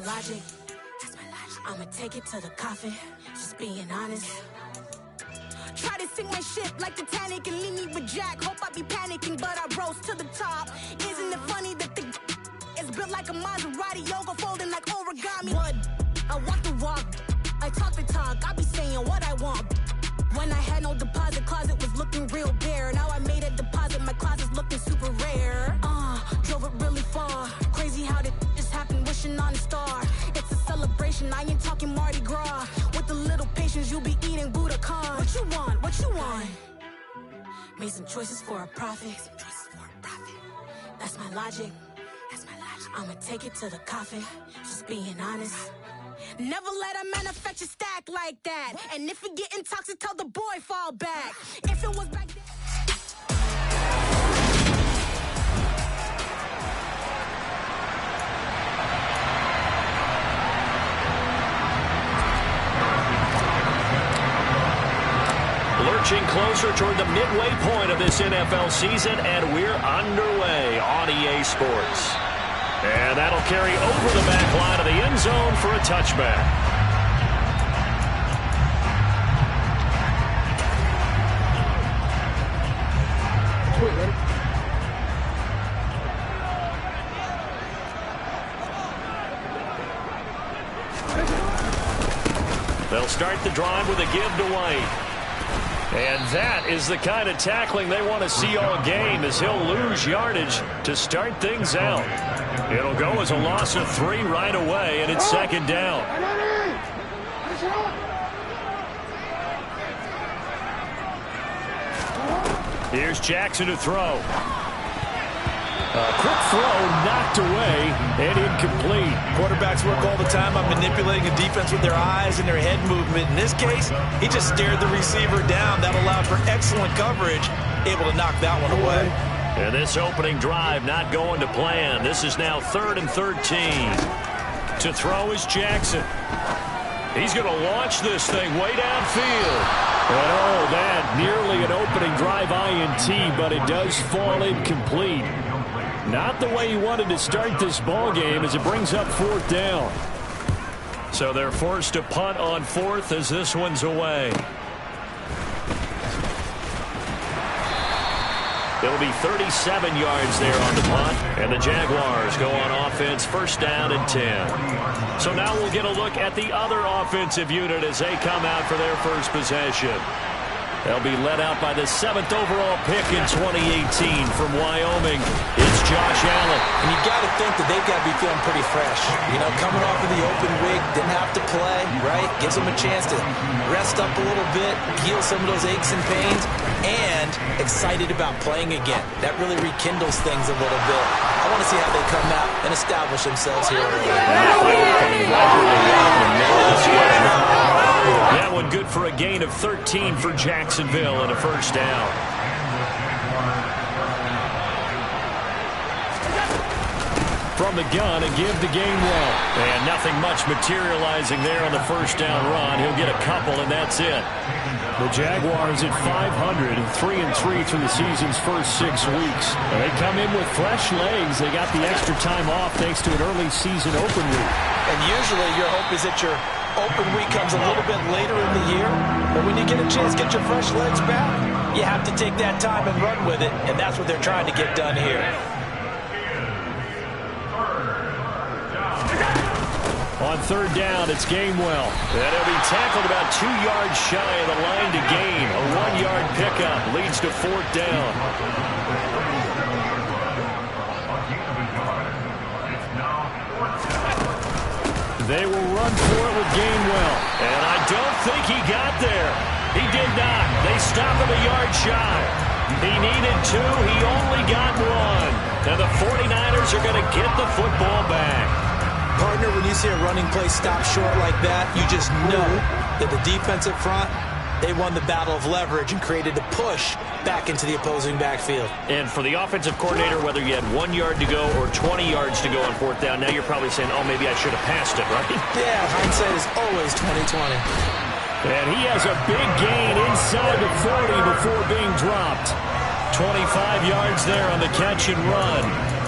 logic. I'ma take it to the coffin, just being honest. Try to sing my shit like Titanic and leave me with Jack. Hope I be panicking, but I rose to the top. Isn't it funny that the is built like a Maserati, yoga folding like origami? What? I walk the walk, I talk the talk, I be saying what I want. When I had no deposit, closet was looking real bare. Now I made a deposit, my closet's looking super rare. Drove it really far. Crazy how did just happen, wishing on a star. It's a celebration, I ain't talking Mardi Gras. With a little patience, you'll be eating Budokan. What you want? What you want? Made some choices for a profit. That's my logic. I'ma take it to the coffin, just being honest. Never let a manufacture stack like that. And if it getting toxic, tell the boy fall back. If it was back then. Lurching closer toward the midway point of this NFL season, and we're underway on EA Sports. And that'll carry over the back line of the end zone for a touchback. They'll start the drive with a give to White. And that is the kind of tackling they want to see all game, as he'll lose yardage to start things out. It'll go as a loss of 3 right away, and it's second down. Here's Jackson to throw. A quick throw knocked away and incomplete. Quarterbacks work all the time on manipulating a defense with their eyes and their head movement. In this case, he just stared the receiver down. That allowed for excellent coverage, able to knock that one away. And this opening drive not going to plan. This is now 3rd and 13. To throw is Jackson. He's going to launch this thing way downfield. And oh, that nearly an opening drive INT, but it does fall incomplete. Not the way he wanted to start this ball game, as it brings up 4th down. So they're forced to punt on 4th as this one's away. It'll be 37 yards there on the punt, and the Jaguars go on offense, 1st down and 10. So now we'll get a look at the other offensive unit as they come out for their first possession. They'll be led out by the 7th overall pick in 2018 from Wyoming. It's Josh Allen. And you got to think that they've got to be feeling pretty fresh. You know, coming off of the open week, didn't have to play, right? Gives them a chance to rest up a little bit, heal some of those aches and pains, and excited about playing again. That really rekindles things a little bit. I want to see how they come out and establish themselves here early. That one good for a gain of 13 for Jacksonville and a 1st down. From the gun, a give to Gainwell. And nothing much materializing there on the 1st down run. He'll get a couple, and that's it. The Jaguars at 500 and 3-3 through the season's first 6 weeks. And they come in with fresh legs. They got the extra time off thanks to an early season open week. And usually your hope is that your open week comes a little bit later in the year. But when you get a chance to get your fresh legs back, you have to take that time and run with it. And that's what they're trying to get done here. On 3rd down, it's Gainwell. And he'll be tackled about 2 yards shy of the line to gain. A 1-yard pickup leads to 4th down. They will run for it with Gainwell. And I don't think he got there. He did not. They stop him a yard shy. He needed 2. He only got 1. And the 49ers are going to get the football back. Partner, when you see a running play stop short like that, you just know that the defensive front, they won the battle of leverage and created a push back into the opposing backfield. And for the offensive coordinator, whether you had 1 yard to go or 20 yards to go on 4th down, now you're probably saying, oh, maybe I should have passed it, right? Yeah, hindsight is always 20/20. And he has a big gain inside the 40 before being dropped. 25 yards there on the catch and run.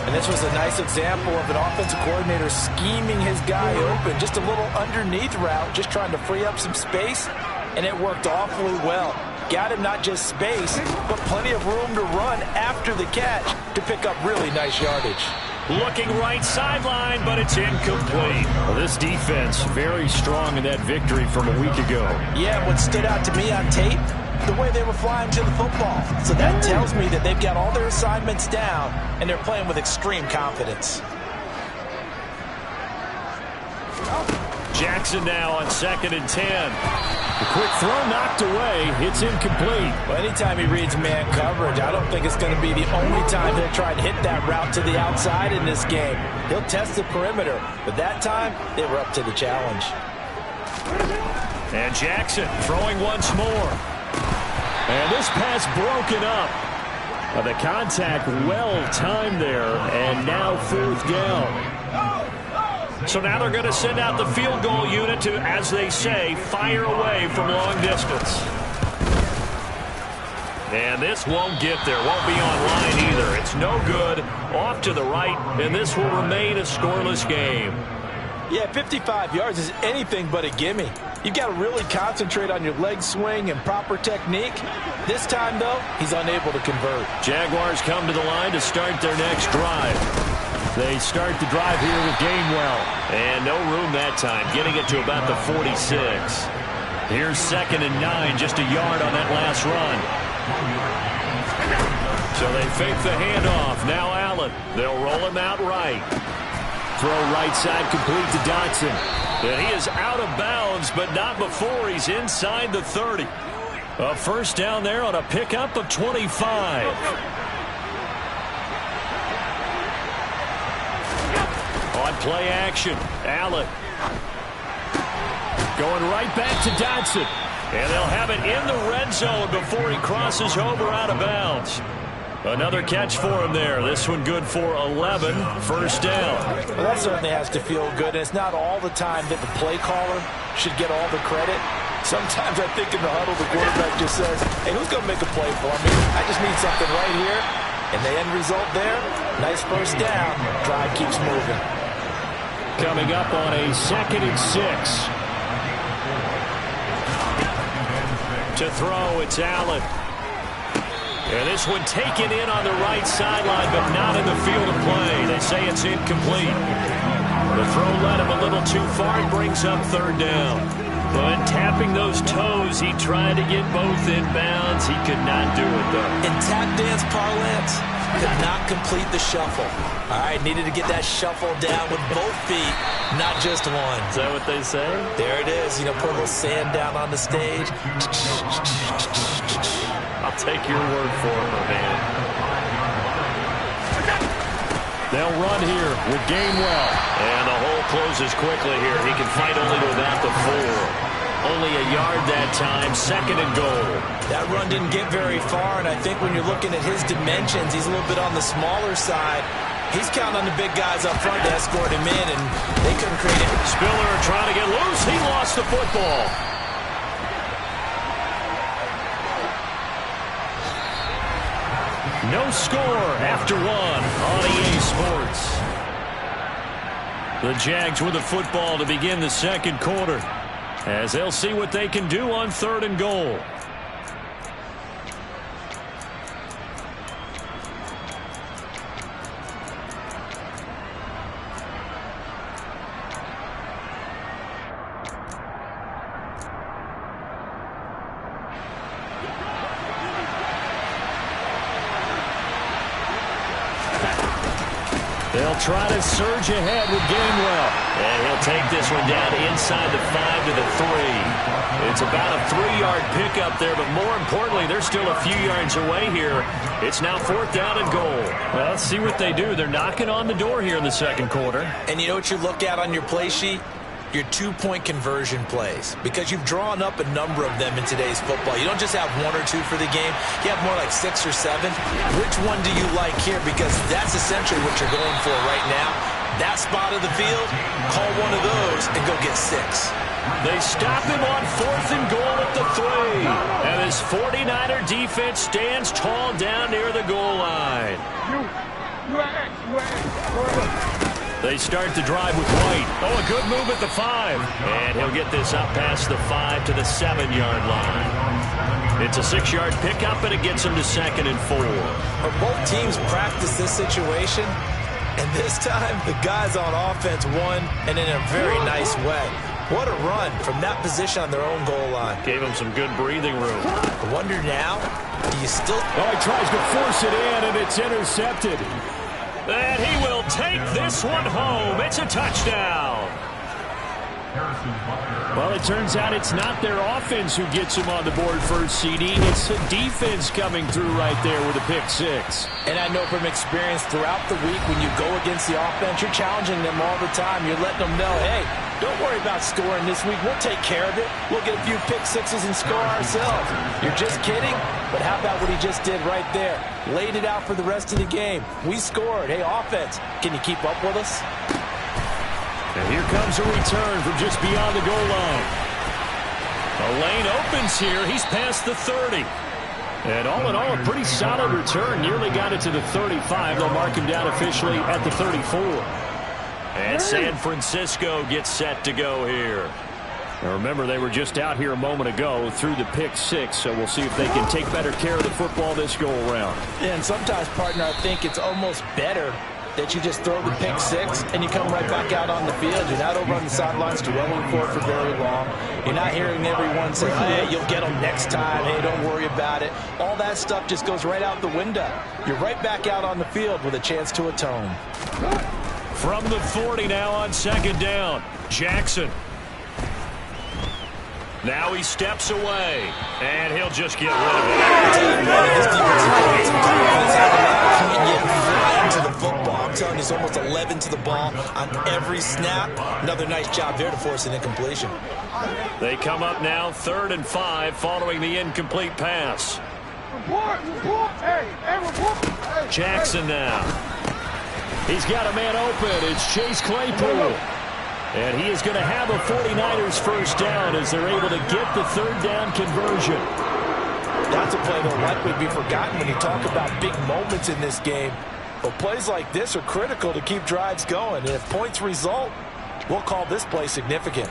And this was a nice example of an offensive coordinator scheming his guy open. Just a little underneath route, just trying to free up some space, and it worked awfully well. Got him not just space, but plenty of room to run after the catch to pick up really nice yardage. Looking right sideline, but it's incomplete. Well, this defense very strong in that victory from a week ago. Yeah, what stood out to me on tape, the way they were flying to the football. So that tells me that they've got all their assignments down, and they're playing with extreme confidence. Jackson now on 2nd and 10. The quick throw knocked away. It's incomplete. Well, anytime he reads man coverage, I don't think it's going to be the only time he'll try to hit that route to the outside in this game. He'll test the perimeter, but that time they were up to the challenge. And Jackson throwing once more. And this pass broken up. The contact well timed there, and now 4th down. So now they're going to send out the field goal unit to, as they say, fire away from long distance. And this won't get there. Won't be online either. It's no good. Off to the right, and this will remain a scoreless game. Yeah, 55 yards is anything but a gimme. You've got to really concentrate on your leg swing and proper technique. This time, though, he's unable to convert. Jaguars come to the line to start their next drive. They start the drive here with Gainwell. And no room that time, getting it to about the 46. Here's 2nd and 9, just a yard on that last run. So they fake the handoff. Now Allen. They'll roll him out right. Throw right side complete to Dotson. And he is out of bounds, but not before he's inside the 30. A first down there on a pickup of 25. On play action, Allen. Going right back to Dotson. And they'll have it in the red zone before he crosses over out of bounds. Another catch for him there. This one good for 11. First down. Well, that certainly has to feel good. And it's not all the time that the play caller should get all the credit. Sometimes I think in the huddle, the quarterback just says, hey, who's going to make a play for me? I just need something right here. And the end result there, nice first down. Drive keeps moving. Coming up on a 2nd and 6. To throw, it's Allen. And this one taken in on the right sideline, but not in the field of play. They say it's incomplete. The throw led him a little too far and brings up 3rd down. But tapping those toes, he tried to get both inbounds. He could not do it, though. In tap dance parlance, could not complete the shuffle. All right, needed to get that shuffle down with both feet, not just one. Is that what they say? There it is. You know, put a little sand down on the stage. I'll take your word for it, man. They'll run here with Gainwell. And the hole closes quickly here. He can fight only to about the 4. Only a yard that time, 2nd and goal. That run didn't get very far, and I think when you're looking at his dimensions, he's a little bit on the smaller side. He's counting on the big guys up front to escort him in, and they couldn't create it. Spiller trying to get loose. He lost the football. No score after 1 on EA Sports. The Jags with the football to begin the 2nd quarter, as they'll see what they can do on 3rd and goal. They'll try to surge ahead with Gainwell. And he'll take this one down inside the 5 to the 3. It's about a 3-yard pickup there, but more importantly, they're still a few yards away here. It's now 4th down and goal. Well, let's see what they do. They're knocking on the door here in the 2nd quarter. And you know what you look at on your play sheet? Your 2-point conversion plays, because you've drawn up a number of them in today's football. You don't just have 1 or 2 for the game. You have more like 6 or 7. Which one do you like here? Because that's essentially what you're going for right now. That spot of the field, call one of those and go get 6. They stop him on 4th and goal at the 3. And his 49er defense stands tall down near the goal line. They start to drive with White. Oh, a good move at the 5. And he'll get this up past the 5 to the 7-yard line. It's a 6-yard pickup, and it gets him to 2nd and 4. Both teams practice this situation, and this time the guys on offense won, and in a very nice way. What a run from that position on their own goal line. Gave him some good breathing room. I wonder now, do you still... Oh, he tries to force it in, and it's intercepted. And he will take this one home. It's a touchdown. Well, it turns out it's not their offense who gets him on the board first, CD. It's the defense coming through right there with a pick-6. And I know from experience throughout the week when you go against the offense, you're challenging them all the time. You're letting them know, hey, don't worry about scoring this week. We'll take care of it. We'll get a few pick-6s and score ourselves. You're just kidding? But how about what he just did right there? Laid it out for the rest of the game. We scored. Hey, offense, can you keep up with us? And here comes a return from just beyond the goal line. The lane opens here. He's past the 30. And all in all, a pretty solid return. Nearly got it to the 35. They'll mark him down officially at the 34. And San Francisco gets set to go here. Now remember, they were just out here a moment ago through the pick-6, so we'll see if they can take better care of the football this go-around. Yeah, and sometimes, partner, I think it's almost better that you just throw the pick-6 and you come right back out on the field. You're not over on the sidelines dwelling for it for very long. You're not hearing everyone say, hey, you'll get them next time. Hey, don't worry about it. All that stuff just goes right out the window. You're right back out on the field with a chance to atone. From the 40 now on 2nd down. Jackson. Now he steps away, and he'll just get rid of it. This defensive can't yet flying to the football. I'm telling you, it's almost 11 to the ball on every snap. Another nice job there to force an incompletion. They come up now 3rd and 5 following the incomplete pass. Jackson now. He's got a man open. It's Chase Claypool. And he is going to have a 49ers first down as they're able to get the 3rd down conversion. That's a play that will likely be forgotten when you talk about big moments in this game. But plays like this are critical to keep drives going. And if points result, we'll call this play significant.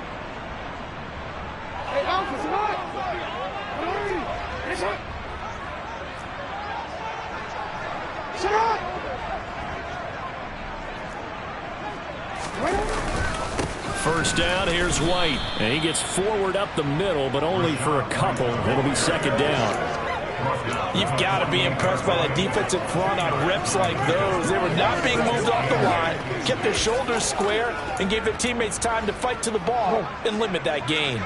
First down, here's White. And he gets forward up the middle, but only for a couple. It'll be 2nd down. You've got to be impressed by that defensive front on reps like those. They were not being moved off the line, kept their shoulders square, and gave their teammates time to fight to the ball and limit that gain.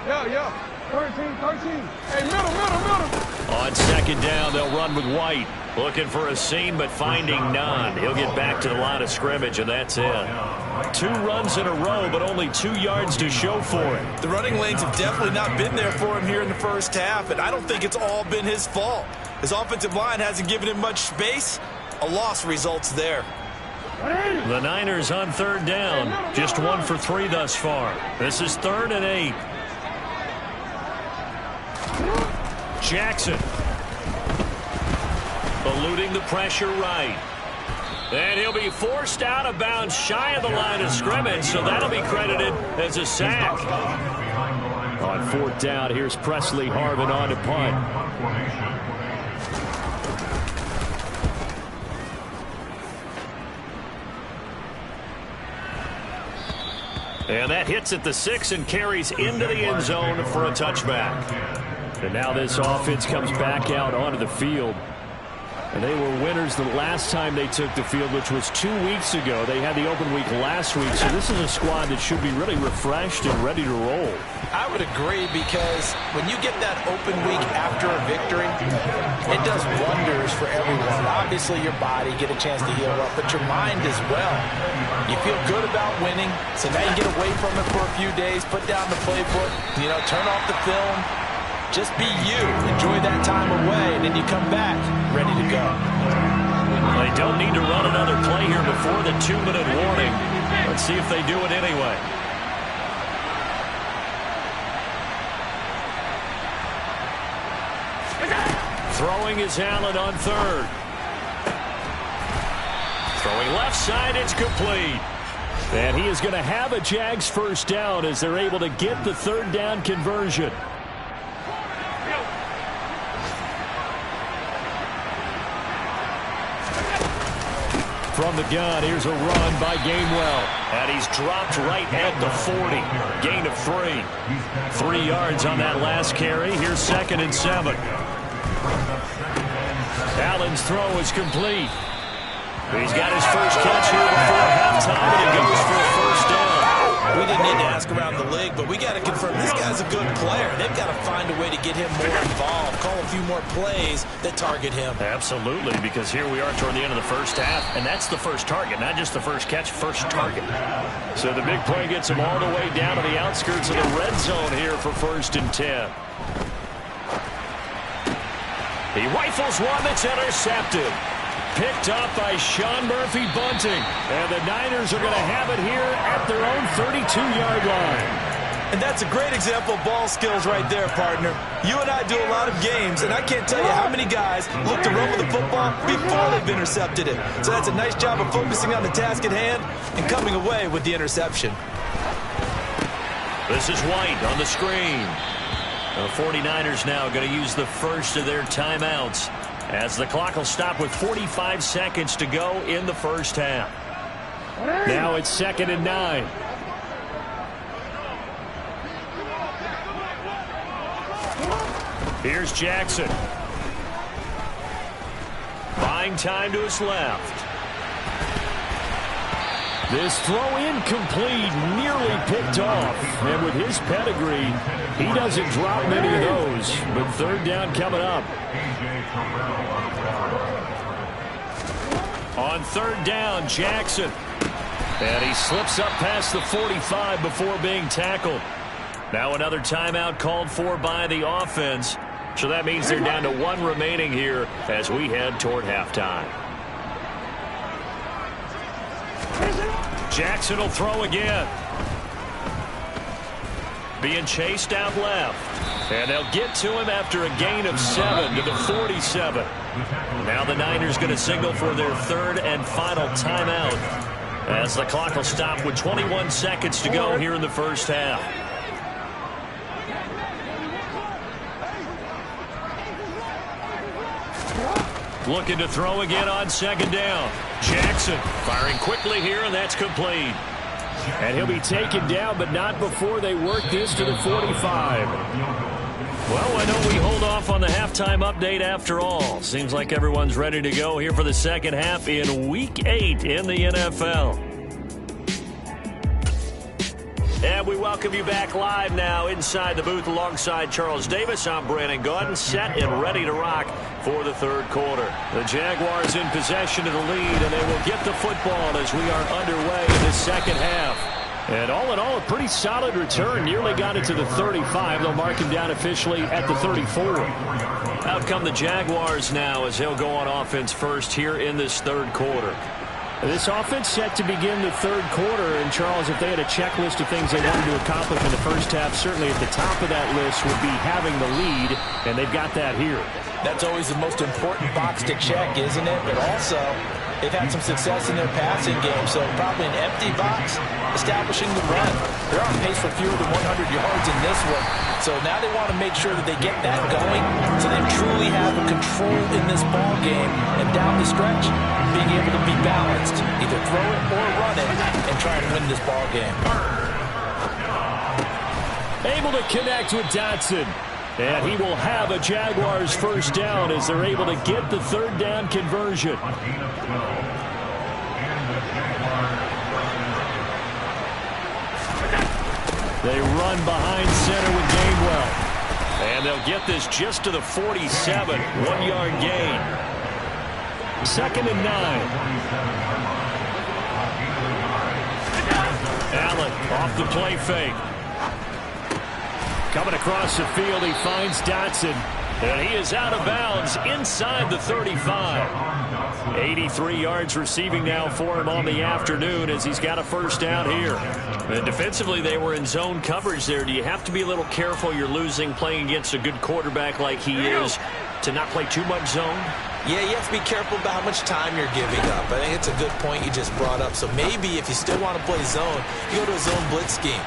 Yeah. 13. Hey, middle. On 2nd down, they'll run with White. Looking for a seam, but finding none. He'll get back to the line of scrimmage, and that's it. 2 runs in a row, but only 2 yards to show for it. The running lanes have definitely not been there for him here in the first half, and I don't think it's all been his fault. His offensive line hasn't given him much space. A loss results there. The Niners on 3rd down. Just 1 for 3 thus far. This is 3rd and 8. Jackson. Eluding the pressure right. And he'll be forced out of bounds shy of the line of scrimmage, so that'll be credited as a sack. On 4th down, here's Presley Harvin on to punt. And that hits at the 6 and carries into the end zone for a touchback. And now this offense comes back out onto the field. And they were winners the last time they took the field, which was 2 weeks ago. They had the open week last week, so this is a squad that should be really refreshed and ready to roll. I would agree, because when you get that open week after a victory, it does wonders for everyone. Obviously, your body, get a chance to heal up, but your mind as well. You feel good about winning, so now you get away from it for a few days, put down the playbook, turn off the film. Just be you. Enjoy that time away, and then you come back ready to go. They don't need to run another play here before the 2-minute warning. Let's see if they do it anyway. Throwing is Allen on third. Throwing left side, it's complete. And he is going to have a Jags first down as they're able to get the third down conversion. From the gun, here's a run by Gainwell. And he's dropped right at the 40. Gain of 3. 3 yards on that last carry. Here's 2nd and 7. Allen's throw is complete. He's got his first catch here before halftime, and he goes for a first down. We didn't need to ask around the league, but we got to confirm this guy's a good player. They've got to find a way to get him more involved, call a few more plays that target him. Absolutely, because here we are toward the end of the first half, and that's the first target, not just the first catch, first target. So the big play gets him all the way down to the outskirts of the red zone here for 1st and 10. He rifles one that's intercepted. Picked up by Sean Murphy-Bunting. And the Niners are going to have it here at their own 32-yard line. And that's a great example of ball skills right there, partner. You and I do a lot of games, and I can't tell you how many guys look to run with the football before they've intercepted it. So that's a nice job of focusing on the task at hand and coming away with the interception. This is White on the screen. The 49ers now going to use the first of their timeouts, as the clock will stop with 45 seconds to go in the first half. Now it's 2nd and 9. Here's Jackson. Buying time to his left. This throw incomplete, nearly picked off. And with his pedigree, he doesn't drop many of those. But 3rd down coming up. On 3rd down, Jackson. And he slips up past the 45 before being tackled. Now another timeout called for by the offense. So that means they're down to 1 remaining here as we head toward halftime. Jackson will throw again. Being chased out left. And they'll get to him after a gain of 7 to the 47. Now the Niners going to signal for their 3rd and final timeout, as the clock will stop with 21 seconds to go here in the first half. Looking to throw again on 2nd down. Jackson firing quickly here, and that's complete. And he'll be taken down, but not before they work this to the 45. Well, why don't we hold off on the halftime update after all? Seems like everyone's ready to go here for the second half in Week 8 in the NFL. And we welcome you back live now inside the booth alongside Charles Davis. I'm Brandon Gaudin, set and ready to rock for the 3rd quarter. The Jaguars in possession of the lead, and they will get the football as we are underway in the second half. And all in all, a pretty solid return. Nearly got it to the 35. They'll mark him down officially at the 34. Out come the Jaguars now as they'll go on offense first here in this 3rd quarter. This offense set to begin the 3rd quarter. And, Charles, if they had a checklist of things they wanted to accomplish in the first half, certainly at the top of that list would be having the lead, and they've got that here. That's always the most important box to check, isn't it? But also, they've had some success in their passing game, so probably an empty box, establishing the run. They're on pace for fewer than 100 yards in this one. So now they want to make sure that they get that going so they truly have a control in this ball game. And down the stretch, being able to be balanced, either throw it or run it, and try and win this ball game. Able to connect with Dotson. And he will have a Jaguars first down as they're able to get the 3rd down conversion. They run behind center with Gainwell. And they'll get this just to the 47, 1-yard gain. 2nd and 9. Allen off the play fake. Coming across the field, he finds Dotson. And he is out of bounds inside the 35. 83 yards receiving now for him on the afternoon as he's got a first down here. And defensively, they were in zone coverage there. Do you have to be a little careful you're losing playing against a good quarterback like he is to not play too much zone? Yeah, you have to be careful about how much time you're giving up. I think it's a good point you just brought up. So maybe if you still want to play zone, you go to a zone blitz scheme.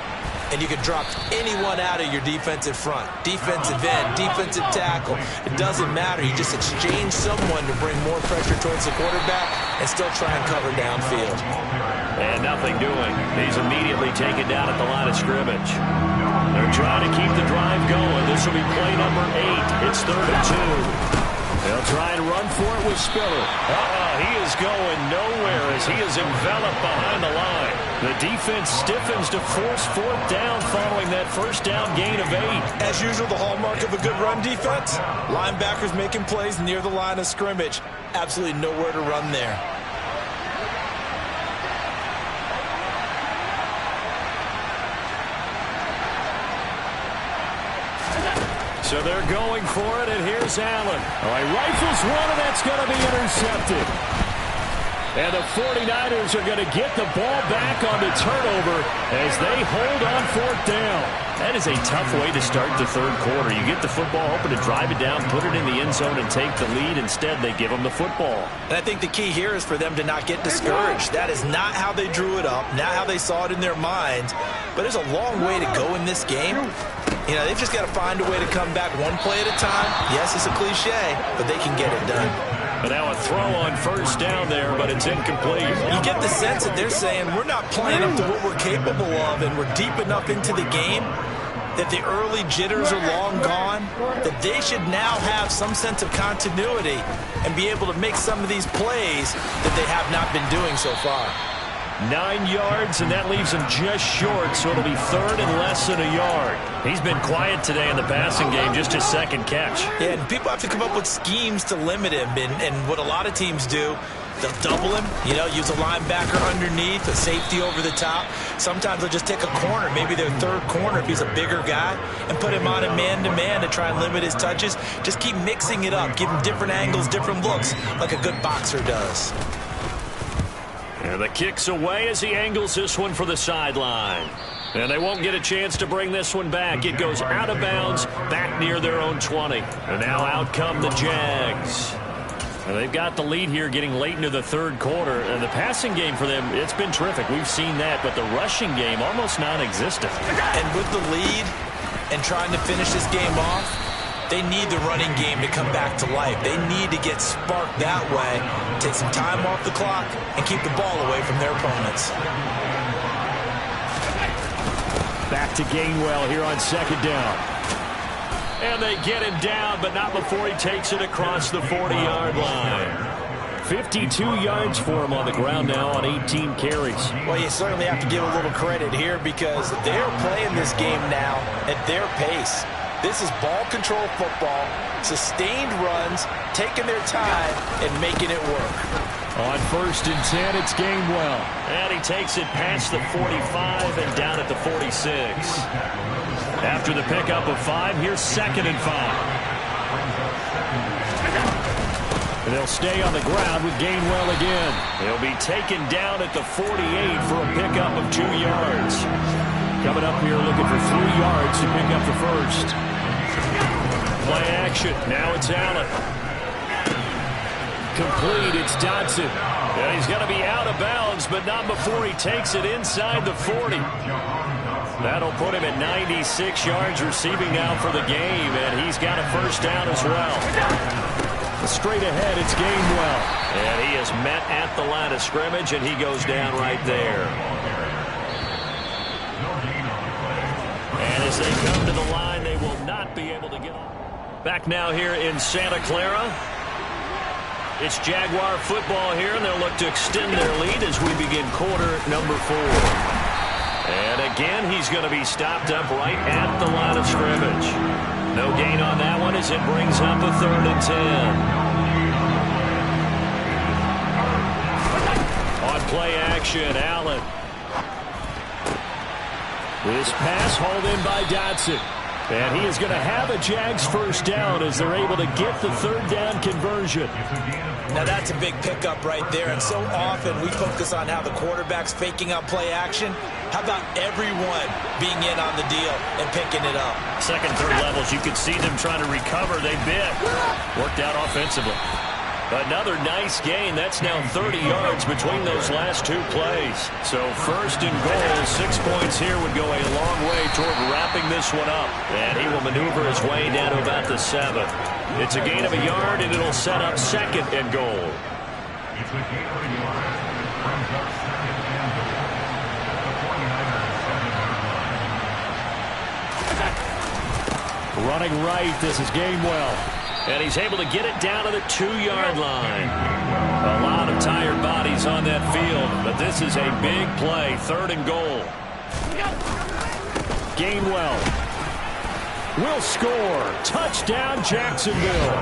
And you can drop anyone out of your defensive front. Defensive end, defensive tackle. It doesn't matter. You just exchange someone to bring more pressure towards the quarterback and still try and cover downfield. And nothing doing. He's immediately taken down at the line of scrimmage. They're trying to keep the drive going. This will be play number 8. It's 3rd and 2. They'll try and run for it with Spiller. He is going nowhere as he is enveloped behind the line. The defense stiffens to force 4th down following that first down gain of 8. As usual, the hallmark of a good run defense, linebackers making plays near the line of scrimmage. Absolutely nowhere to run there. So they're going for it, and here's Allen. All right, rifles one, and that's going to be intercepted. And the 49ers are going to get the ball back on the turnover as they hold on 4th down. That is a tough way to start the 3rd quarter. You get the football, hoping to drive it down, put it in the end zone, and take the lead. Instead, they give them the football. And I think the key here is for them to not get discouraged. That is not how they drew it up, not how they saw it in their minds. But there's a long way to go in this game. You know, they've just got to find a way to come back one play at a time. Yes, it's a cliche, but they can get it done. But now a throw on first down there, but it's incomplete. You get the sense that they're saying we're not playing up to what we're capable of, and we're deep enough into the game that the early jitters are long gone, that they should now have some sense of continuity and be able to make some of these plays that they have not been doing so far. 9 yards, and that leaves him just short, so it'll be 3rd and less than a yard. He's been quiet today in the passing game, just his 2nd catch. Yeah, and people have to come up with schemes to limit him, and what a lot of teams do, they'll double him, you know, use a linebacker underneath, a safety over the top. Sometimes they'll just take a corner, maybe their 3rd corner if he's a bigger guy, and put him on a man-to-man to try and limit his touches. Just keep mixing it up, give him different angles, different looks, like a good boxer does. And the kick's away as he angles this one for the sideline. And they won't get a chance to bring this one back. It goes out of bounds, back near their own 20. And now out come the Jags. And they've got the lead here getting late into the 3rd quarter. And the passing game for them, it's been terrific. We've seen that, but the rushing game almost non-existent. And with the lead and trying to finish this game off, they need the running game to come back to life. They need to get sparked that way, take some time off the clock, and keep the ball away from their opponents. Back to Gainwell here on 2nd down. And they get him down, but not before he takes it across the 40-yard line. 52 yards for him on the ground now on 18 carries. Well, you certainly have to give a little credit here because they're playing this game now at their pace. This is ball control football, sustained runs, taking their time, and making it work. On 1st and 10, it's Gainwell. And he takes it past the 45 and down at the 46. After the pickup of 5, here's 2nd and 5. And they'll stay on the ground with Gainwell again. He'll be taken down at the 48 for a pickup of 2 yards. Coming up here looking for 3 yards to pick up the first. Play action. Now it's Allen. Complete. It's Dodson. Yeah, he's going to be out of bounds, but not before he takes it inside the 40. That'll put him at 96 yards receiving now for the game, and he's got a first down as well. Straight ahead, it's Gainwell. And he is met at the line of scrimmage, and he goes down right there. And as they come to the line, they will not be able to get on. Back now here in Santa Clara. It's Jaguar football here, and they'll look to extend their lead as we begin quarter number 4. And again, he's going to be stopped up right at the line of scrimmage. No gain on that one as it brings up a 3rd and 10. On play action, Allen. This pass hauled in by Dodson. And he is going to have a Jags first down as they're able to get the third down conversion. Now that's a big pickup right there, and so often we focus on how the quarterback's faking out play action. How about everyone being in on the deal and picking it up? Second, third levels, you can see them trying to recover. They bit. Worked out offensively. Another nice gain. That's now 30 yards between those last two plays. So first and goal, 6 points here would go a long way toward wrapping this one up. And he will maneuver his way down to about the 7. It's a gain of a yard, and it'll set up second and goal. Running right, this is Gainwell. And he's able to get it down to the 2-yard line. A lot of tired bodies on that field, but this is a big play, third and goal. Gainwell will score. Touchdown, Jacksonville.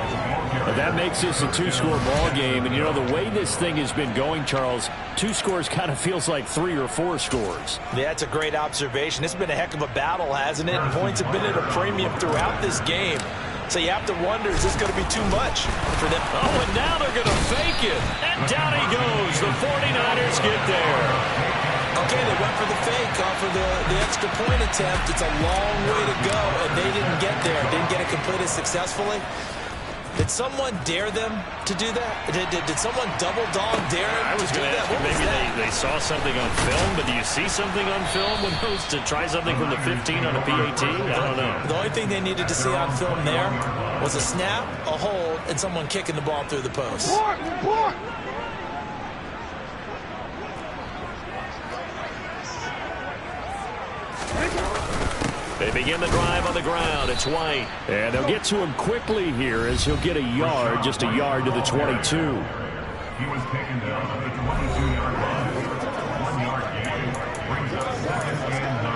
And that makes this a 2-score ball game. And, you know, the way this thing has been going, Charles, 2 scores kind of feels like 3 or 4 scores. Yeah, that's a great observation. It's been a heck of a battle, hasn't it? And points have been at a premium throughout this game. So you have to wonder, is this going to be too much for them? Oh, and now they're going to fake it. And down he goes. The 49ers get there. Okay, they went for the fake off of the extra point attempt. It's a long way to go, and they didn't get there. Didn't get it completed successfully. Did someone dare them to do that? Did someone double dog dare them I was to do going to that? ask you, maybe they saw something on film, but do you see something on film when goes to try something from the 15 on a PAT? I don't know. The only thing they needed to see on film there was a snap, a hold, and someone kicking the ball through the post. They begin the drive on the ground. It's White. And they'll get to him quickly here as he'll get a yard, just a yard to the 22. He was taken down at the 22-yard line. 1-yard gain. Brings up second and 9.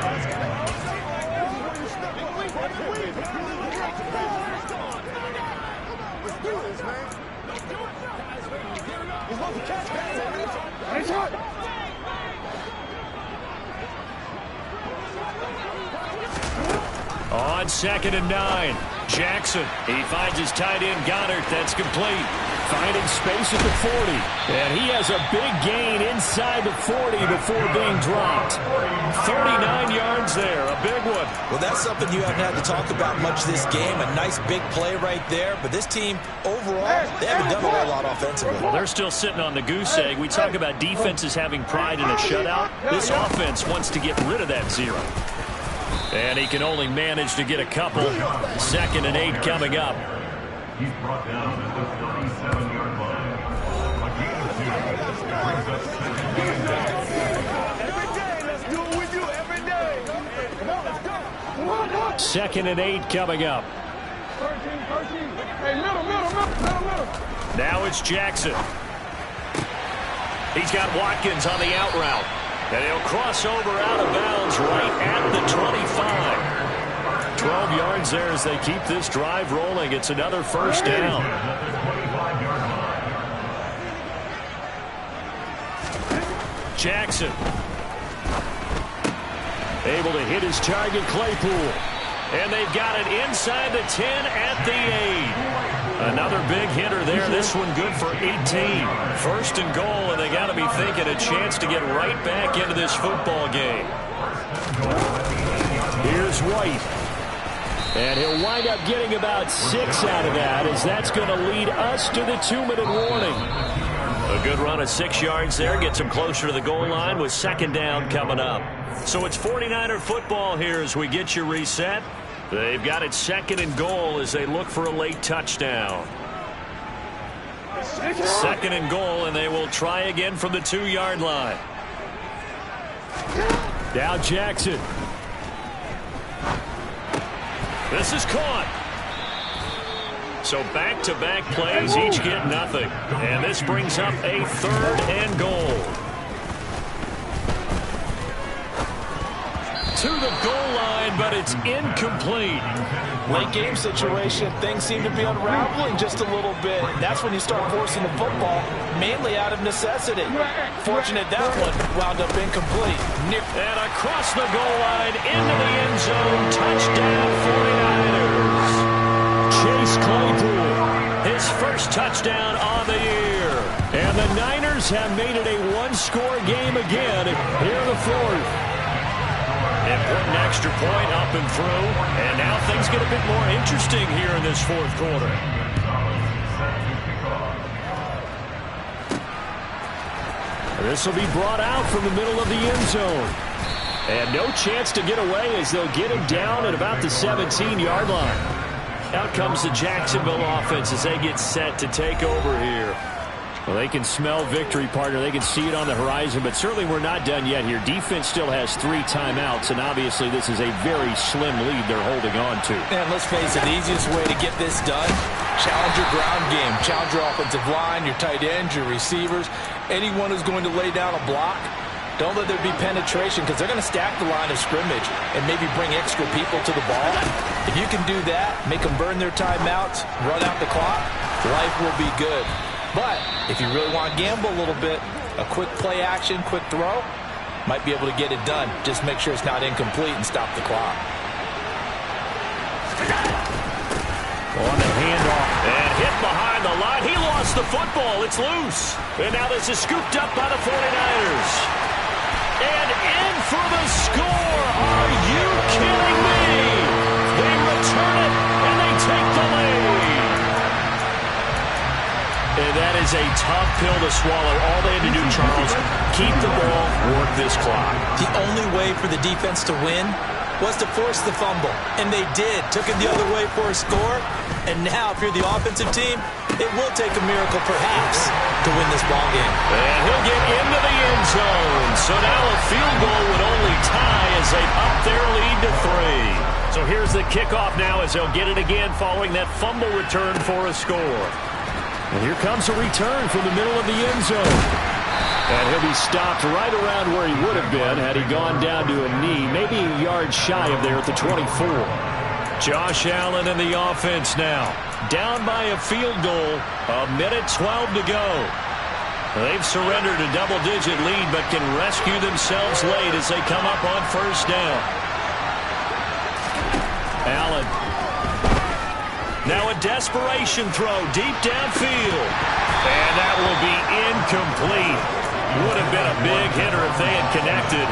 On second and 9, Jackson. He finds his tight end, Goddard. That's complete. Finding space at the 40. And he has a big gain inside the 40 before being dropped. 39 yards there, a big one. Well, that's something you haven't had to talk about much this game. A nice big play right there. But this team, overall, they haven't done a whole lot offensively. Well, they're still sitting on the goose egg. We talk about defenses having pride in a shutout. This offense wants to get rid of that 0. And he can only manage to get a couple. Second and 8 coming up. He's brought down at the 37-yard line. A gain of 2. Brings up second and 9. Every day, let's do what we do every day. Come on, let's go. Second and 8 coming up. 13. Hey, middle. Now it's Jackson. He's got Watkins on the out route. And he'll cross over out of bounds right at the 25. 12 yards there as they keep this drive rolling. It's another first down. Jackson. Able to hit his target, Claypool. And they've got it inside the 10 at the 8. Another big hitter there. This one good for 18. First and goal, and they got to be thinking a chance to get right back into this football game. Here's White. And he'll wind up getting about 6 out of that, as that's going to lead us to the 2-minute warning. A good run of 6 yards there. Gets him closer to the goal line with second down coming up. So it's 49er football here as we get you reset. They've got it second and goal as they look for a late touchdown. Second and goal, and they will try again from the 2-yard line. Now Jackson. This is caught. So back-to-back plays, each get nothing. And this brings up a third and goal. To the goal line, but it's incomplete. Late game situation, things seem to be unraveling just a little bit. And that's when you start forcing the football, mainly out of necessity. Fortunate that one wound up incomplete. And across the goal line, into the end zone, touchdown 49ers. Chase Claypool, his first touchdown on the year. And the Niners have made it a one-score game again here in the fourth. Important extra point up and through. And now things get a bit more interesting here in this fourth quarter. This will be brought out from the middle of the end zone. And no chance to get away as they'll get him down at about the 17-yard line. Out comes the Jacksonville offense as they get set to take over here. Well, they can smell victory, partner. They can see it on the horizon, but certainly we're not done yet here. Defense still has 3 timeouts, and obviously this is a very slim lead they're holding on to. And let's face it, the easiest way to get this done, challenge your ground game. Challenge your offensive line, your tight ends, your receivers, anyone who's going to lay down a block. Don't let there be penetration because they're going to stack the line of scrimmage and maybe bring extra people to the ball. If you can do that, make them burn their timeouts, run out the clock, life will be good. But if you really want to gamble a little bit, a quick play action, quick throw, might be able to get it done. Just make sure it's not incomplete and stop the clock. On the handoff and hit behind the line. He lost the football. It's loose. And now this is scooped up by the 49ers. And in for the score. Are you kidding me? They return it and they take the lead. And that is a tough pill to swallow. All they had to do, Charles, keep the ball, work this clock. The only way for the defense to win was to force the fumble. And they did. Took it the other way for a score. And now, if you're the offensive team, it will take a miracle, perhaps, to win this ball game. And he'll get into the end zone. So now a field goal would only tie as they up their lead to 3. So here's the kickoff now as they'll get it again following that fumble return for a score. And here comes a return from the middle of the end zone. And he'll be stopped right around where he would have been had he gone down to a knee, maybe a yard shy of there at the 24. Josh Allen in the offense now. Down by a field goal, a minute 12 to go. They've surrendered a double-digit lead but can rescue themselves late as they come up on first down. Allen. Now a desperation throw deep downfield. And that will be incomplete. Would have been a big hitter if they had connected.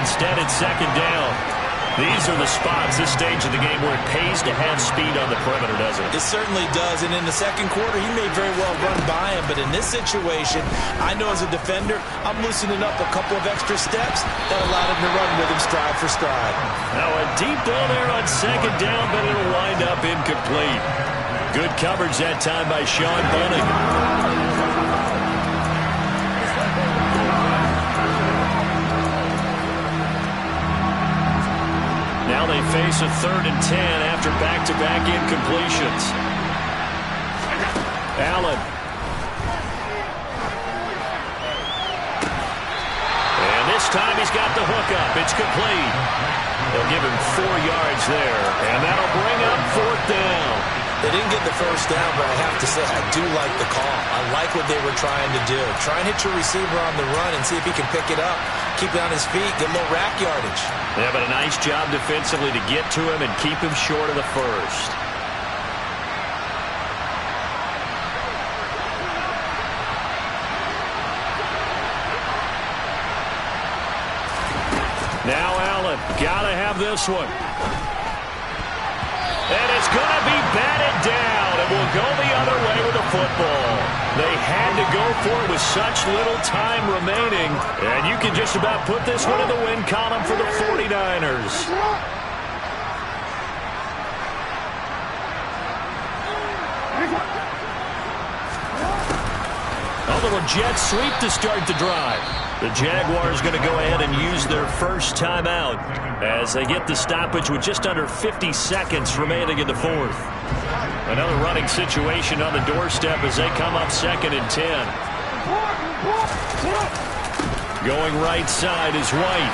Instead, it's second down. These are the spots, this stage of the game, where it pays to have speed on the perimeter, doesn't it? It certainly does. And in the second quarter, he may very well run by him. But in this situation, I know as a defender, I'm loosening up a couple of extra steps that allowed him to run with him stride for stride. Now a deep ball there on second down, but it'll wind up incomplete. Good coverage that time by Sean Bunting. Now they face a 3rd and 10 after back-to-back incompletions. Allen. And this time he's got the hook up. It's complete. They'll give him 4 yards there, and that'll bring up 4th down. They didn't get the first down, but I have to say, I do like the call. I like what they were trying to do. Try and hit your receiver on the run and see if he can pick it up. Keep it on his feet, get a little rack yardage. Yeah, but a nice job defensively to get to him and keep him short of the first. Now Allen, gotta have this one. And it's going to be batted down. It will go the other way with the football. They had to go for it with such little time remaining. And you can just about put this one in the win column for the 49ers. A little jet sweep to start the drive. The Jaguars going to go ahead and use their first timeout as they get the stoppage with just under 50 seconds remaining in the fourth. Another running situation on the doorstep as they come up 2nd and 10. Going right side is White.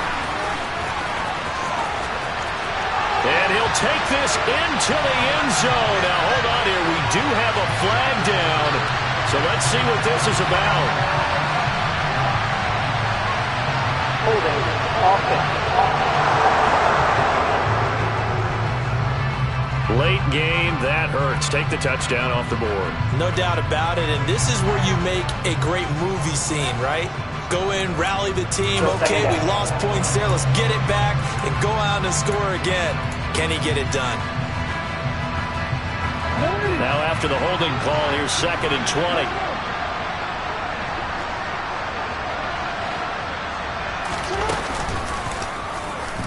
And he'll take this into the end zone. Now, hold on here. We do have a flag down. So let's see what this is about. Holding offense. Late game, that hurts. Take the touchdown off the board. No doubt about it, and this is where you make a great movie scene, right? Go in, rally the team. Okay, we lost points there. Let's get it back and go out and score again. Can he get it done? Now after the holding call, here's 2nd and 20.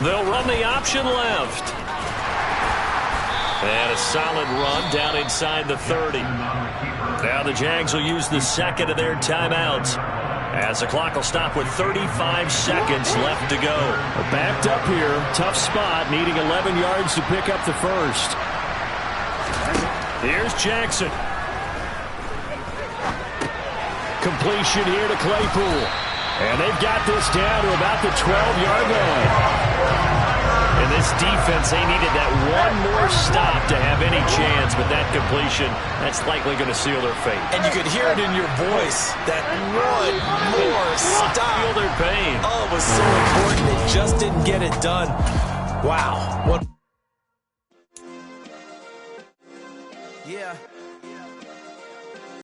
They'll run the option left. And a solid run down inside the 30. Now the Jags will use the 2nd of their timeouts, as the clock will stop with 35 seconds left to go. Backed up here. Tough spot. Needing 11 yards to pick up the first. Here's Jackson. Completion here to Claypool. And they've got this down to about the 12-yard line. And this defense, they needed that one more stop to have any chance, but that completion, that's likely going to seal their fate. And you could hear it in your voice, that one more stop. Feel their pain. Oh, it was so important. They just didn't get it done. Wow. What? Yeah.